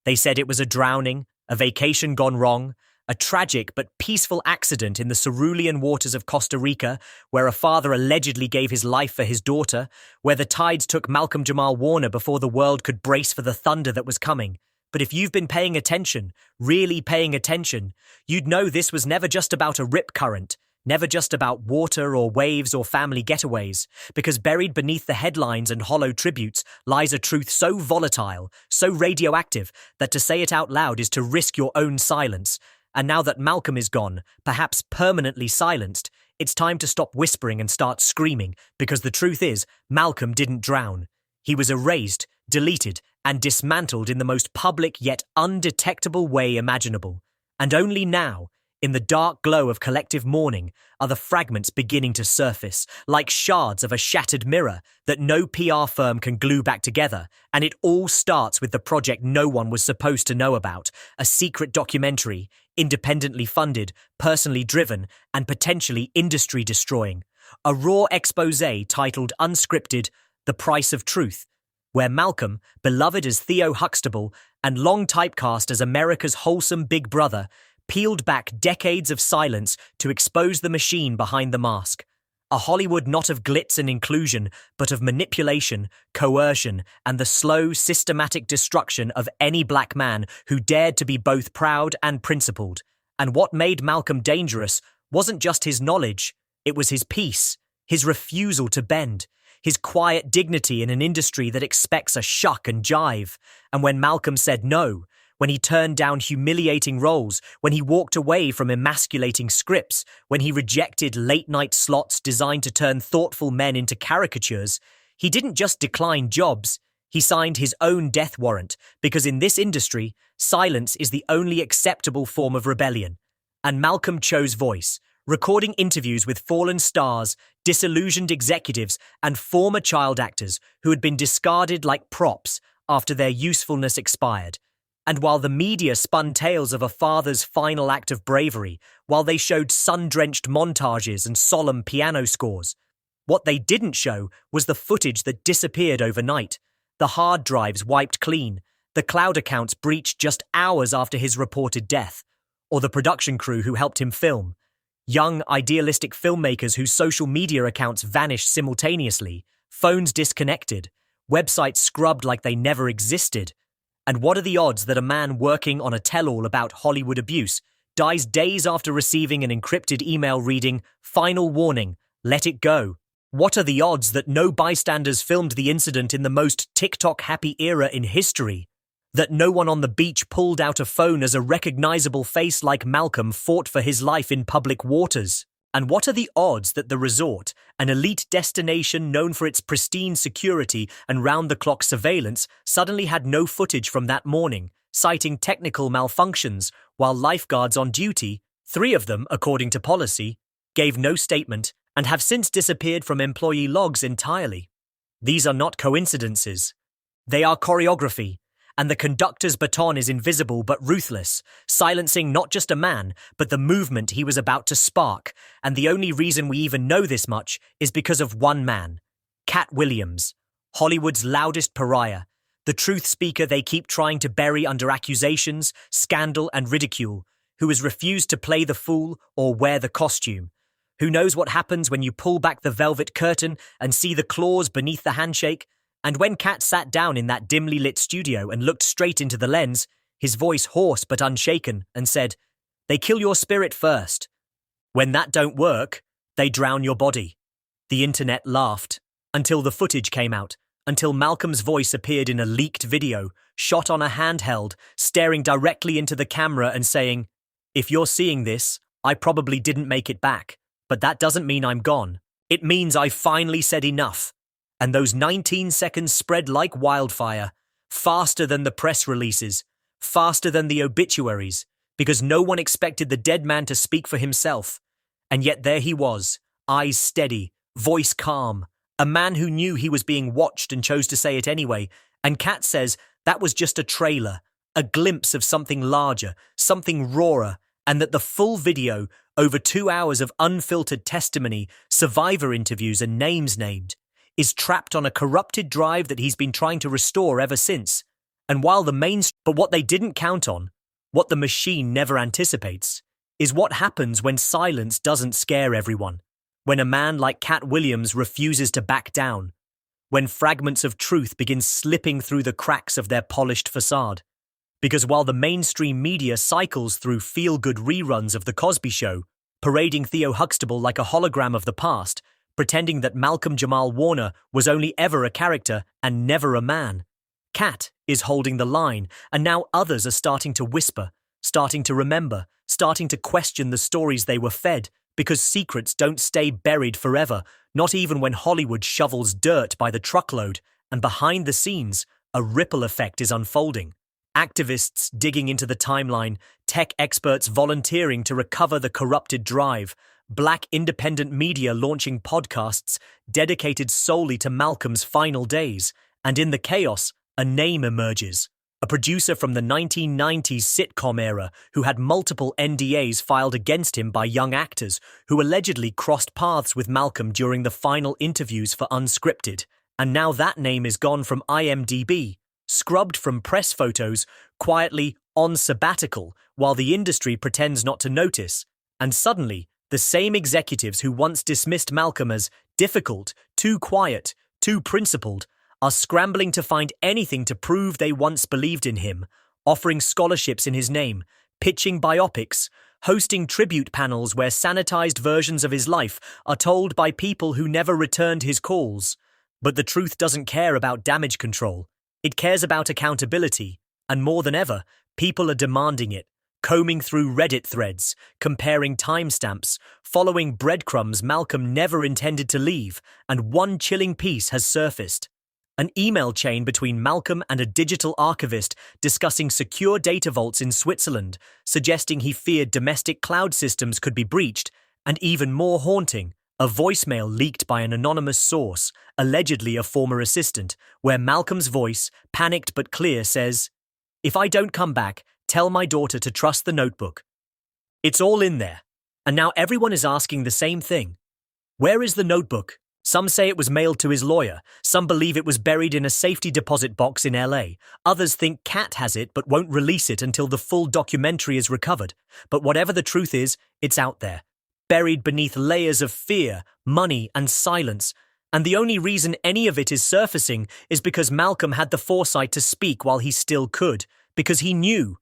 They said it was a drowning, a vacation gone wrong, a tragic but peaceful accident in the cerulean waters of Costa Rica, where a father allegedly gave his life for his daughter, where the tides took Malcolm-Jamal Warner before the world could brace for the thunder that was coming. But if you've been paying attention, really paying attention, you'd know this was never just about a rip current, never just about water or waves or family getaways, because buried beneath the headlines and hollow tributes lies a truth so volatile, so radioactive, that to say it out loud is to risk your own silence. And now that Malcolm is gone, perhaps permanently silenced, it's time to stop whispering and start screaming, because the truth is, Malcolm didn't drown. He was erased, deleted, and dismantled in the most public yet undetectable way imaginable. And only now, in the dark glow of collective mourning, are the fragments beginning to surface, like shards of a shattered mirror that no PR firm can glue back together. And it all starts with the project no one was supposed to know about, a secret documentary, independently funded, personally driven, and potentially industry-destroying. A raw exposé titled Unscripted, The Price of Truth, where Malcolm, beloved as Theo Huxtable and long typecast as America's wholesome big brother, peeled back decades of silence to expose the machine behind the mask. A Hollywood not of glitz and inclusion, but of manipulation, coercion, and the slow, systematic destruction of any black man who dared to be both proud and principled. And what made Malcolm dangerous wasn't just his knowledge, it was his peace, his refusal to bend, his quiet dignity in an industry that expects a shuck and jive. And when Malcolm said no, when he turned down humiliating roles, when he walked away from emasculating scripts, when he rejected late-night slots designed to turn thoughtful men into caricatures, he didn't just decline jobs, he signed his own death warrant, because in this industry, silence is the only acceptable form of rebellion. And Malcolm chose voice, recording interviews with fallen stars, disillusioned executives, and former child actors who had been discarded like props after their usefulness expired. And while the media spun tales of a father's final act of bravery, while they showed sun-drenched montages and solemn piano scores, what they didn't show was the footage that disappeared overnight. The hard drives wiped clean, the cloud accounts breached just hours after his reported death, or the production crew who helped him film. Young, idealistic filmmakers whose social media accounts vanished simultaneously, phones disconnected, websites scrubbed like they never existed. And what are the odds that a man working on a tell-all about Hollywood abuse dies days after receiving an encrypted email reading, "Final warning, let it go"? What are the odds that no bystanders filmed the incident in the most TikTok-happy era in history? That no one on the beach pulled out a phone as a recognizable face like Malcolm fought for his life in public waters? And what are the odds that the resort, an elite destination known for its pristine security and round-the-clock surveillance, suddenly had no footage from that morning, citing technical malfunctions, while lifeguards on duty, 3 of them, according to policy, gave no statement and have since disappeared from employee logs entirely? These are not coincidences. They are choreography. And the conductor's baton is invisible but ruthless, silencing not just a man, but the movement he was about to spark. And the only reason we even know this much is because of one man, Cat Williams, Hollywood's loudest pariah, the truth speaker they keep trying to bury under accusations, scandal, and ridicule, who has refused to play the fool or wear the costume. Who knows what happens when you pull back the velvet curtain and see the claws beneath the handshake? And when Cat sat down in that dimly lit studio and looked straight into the lens, his voice hoarse but unshaken, and said, "They kill your spirit first. When that don't work, they drown your body." The internet laughed, until the footage came out, until Malcolm's voice appeared in a leaked video, shot on a handheld, staring directly into the camera and saying, "If you're seeing this, I probably didn't make it back, but that doesn't mean I'm gone. It means I finally said enough." And those 19 seconds spread like wildfire, faster than the press releases, faster than the obituaries, because no one expected the dead man to speak for himself. And yet there he was, eyes steady, voice calm, a man who knew he was being watched and chose to say it anyway. And Kat says that was just a trailer, a glimpse of something larger, something rawer, and that the full video, over 2 hours of unfiltered testimony, survivor interviews and names named, is trapped on a corrupted drive that he's been trying to restore ever since. And but what they didn't count on, what the machine never anticipates, is what happens when silence doesn't scare everyone, when a man like Cat Williams refuses to back down, when fragments of truth begin slipping through the cracks of their polished facade. Because while the mainstream media cycles through feel-good reruns of The Cosby Show, parading Theo Huxtable like a hologram of the past, pretending that Malcolm-Jamal Warner was only ever a character and never a man, Cat is holding the line, and now others are starting to whisper, starting to remember, starting to question the stories they were fed, because secrets don't stay buried forever, not even when Hollywood shovels dirt by the truckload, and behind the scenes, a ripple effect is unfolding. Activists digging into the timeline, tech experts volunteering to recover the corrupted drive, black independent media launching podcasts dedicated solely to Malcolm's final days, and in the chaos, a name emerges. A producer from the 1990s sitcom era who had multiple NDAs filed against him by young actors who allegedly crossed paths with Malcolm during the final interviews for Unscripted, and now that name is gone from IMDb, scrubbed from press photos, quietly on sabbatical, while the industry pretends not to notice. And suddenly, the same executives who once dismissed Malcolm as difficult, too quiet, too principled, are scrambling to find anything to prove they once believed in him, offering scholarships in his name, pitching biopics, hosting tribute panels where sanitized versions of his life are told by people who never returned his calls. But the truth doesn't care about damage control. It cares about accountability, and more than ever, people are demanding it, combing through Reddit threads, comparing timestamps, following breadcrumbs Malcolm never intended to leave, and one chilling piece has surfaced. An email chain between Malcolm and a digital archivist discussing secure data vaults in Switzerland, suggesting he feared domestic cloud systems could be breached, and even more haunting, a voicemail leaked by an anonymous source, allegedly a former assistant, where Malcolm's voice, panicked but clear, says, "If I don't come back, tell my daughter to trust the notebook." It's all in there, and now everyone is asking the same thing. Where is the notebook? Some say it was mailed to his lawyer, some believe it was buried in a safety deposit box in LA, others think Cat has it but won't release it until the full documentary is recovered. But whatever the truth is, it's out there, buried beneath layers of fear, money, and silence. And the only reason any of it is surfacing is because Malcolm had the foresight to speak while he still could, because he knew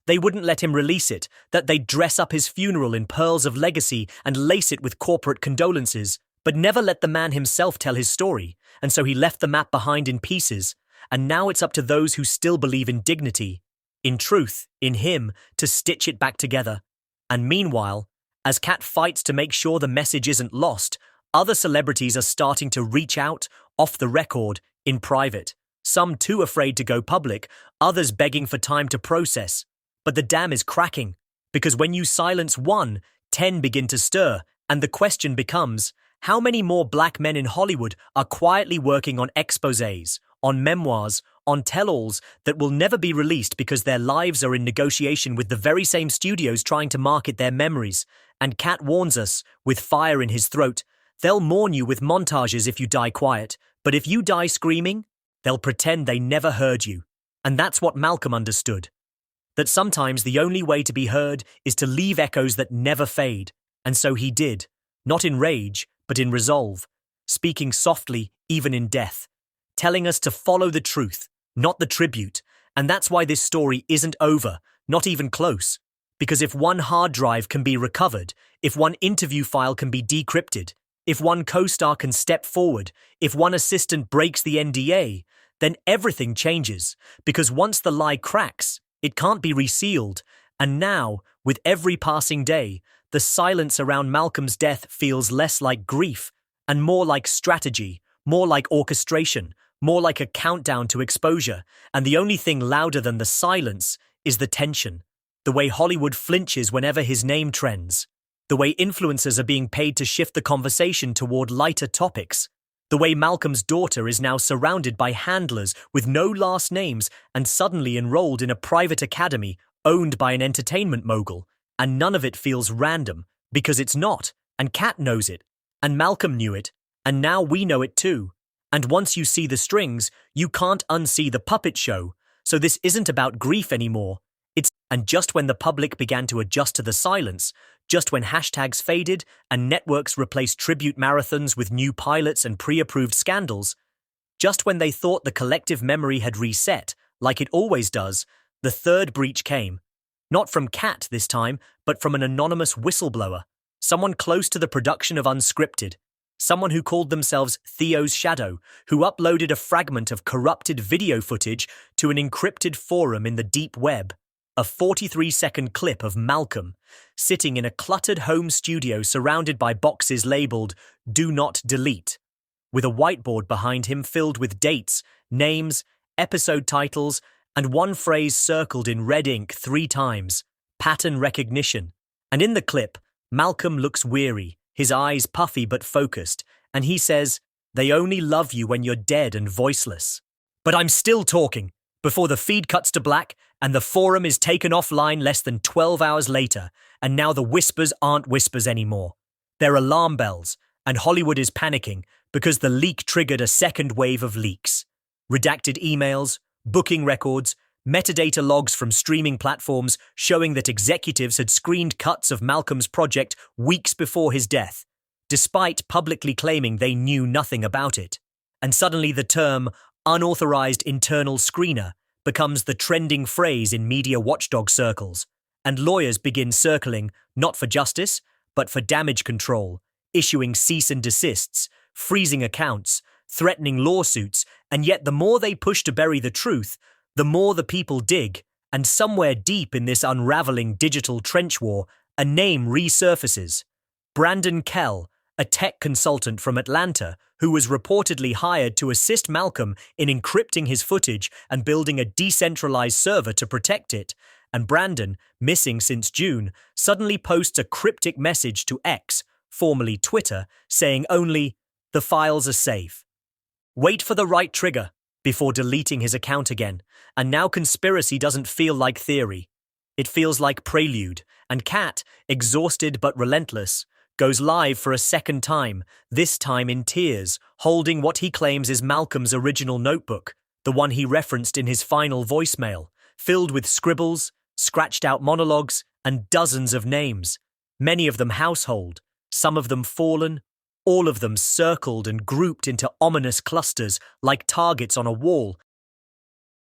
they wouldn't let him release it, that they'd dress up his funeral in pearls of legacy and lace it with corporate condolences, but never let the man himself tell his story, and so he left the map behind in pieces, and now it's up to those who still believe in dignity, in truth, in him, to stitch it back together. And meanwhile, as Cat fights to make sure the message isn't lost, other celebrities are starting to reach out, off the record, in private. Some too afraid to go public, others begging for time to process. But the dam is cracking, because when you silence one, 10 begin to stir, and the question becomes, how many more black men in Hollywood are quietly working on exposés, on memoirs, on tell-alls that will never be released because their lives are in negotiation with the very same studios trying to market their memories? And Cat warns us, with fire in his throat, they'll mourn you with montages if you die quiet, but if you die screaming, they'll pretend they never heard you. And that's what Malcolm understood. That sometimes the only way to be heard is to leave echoes that never fade. And so he did, not in rage, but in resolve, speaking softly even in death, telling us to follow the truth, not the tribute. And that's why this story isn't over, not even close. Because if one hard drive can be recovered, if one interview file can be decrypted, if one co-star can step forward, if one assistant breaks the NDA, then everything changes. Because once the lie cracks, it can't be resealed. And now, with every passing day, the silence around Malcolm's death feels less like grief and more like strategy, more like orchestration, more like a countdown to exposure. And the only thing louder than the silence is the tension. The way Hollywood flinches whenever his name trends. The way influencers are being paid to shift the conversation toward lighter topics. The way Malcolm's daughter is now surrounded by handlers with no last names and suddenly enrolled in a private academy owned by an entertainment mogul. And none of it feels random, because it's not, and Cat knows it, and Malcolm knew it, and now we know it too. And once you see the strings, you can't unsee the puppet show. So this isn't about grief anymore. And just when the public began to adjust to the silence, just when hashtags faded and networks replaced tribute marathons with new pilots and pre-approved scandals, just when they thought the collective memory had reset, like it always does, the third breach came. Not from Kat this time, but from an anonymous whistleblower, someone close to the production of Unscripted, someone who called themselves Theo's Shadow, who uploaded a fragment of corrupted video footage to an encrypted forum in the deep web. A 43-second clip of Malcolm sitting in a cluttered home studio surrounded by boxes labeled "Do Not Delete," with a whiteboard behind him filled with dates, names, episode titles, and one phrase circled in red ink 3 times, pattern recognition. And in the clip, Malcolm looks weary, his eyes puffy but focused, and he says, "They only love you when you're dead and voiceless." But I'm still talking, before the feed cuts to black and the forum is taken offline less than 12 hours later, and now the whispers aren't whispers anymore. They're alarm bells, and Hollywood is panicking because the leak triggered a second wave of leaks. Redacted emails, booking records, metadata logs from streaming platforms showing that executives had screened cuts of Malcolm's project weeks before his death, despite publicly claiming they knew nothing about it. And suddenly the term unauthorized internal screener becomes the trending phrase in media watchdog circles, and lawyers begin circling not for justice, but for damage control, issuing cease and desists, freezing accounts, threatening lawsuits, and yet the more they push to bury the truth, the more the people dig, and somewhere deep in this unraveling digital trench war, a name resurfaces. Brandon Kell, a tech consultant from Atlanta who was reportedly hired to assist Malcolm in encrypting his footage and building a decentralized server to protect it. And Brandon, missing since June, suddenly posts a cryptic message to X, formerly Twitter, saying only, "The files are safe." Wait for the right trigger before deleting his account again. And now conspiracy doesn't feel like theory. It feels like prelude, and Kat, exhausted but relentless, goes live for a second time, this time in tears, holding what he claims is Malcolm's original notebook, the one he referenced in his final voicemail, filled with scribbles, scratched-out monologues, and dozens of names, many of them household, some of them fallen, all of them circled and grouped into ominous clusters like targets on a wall,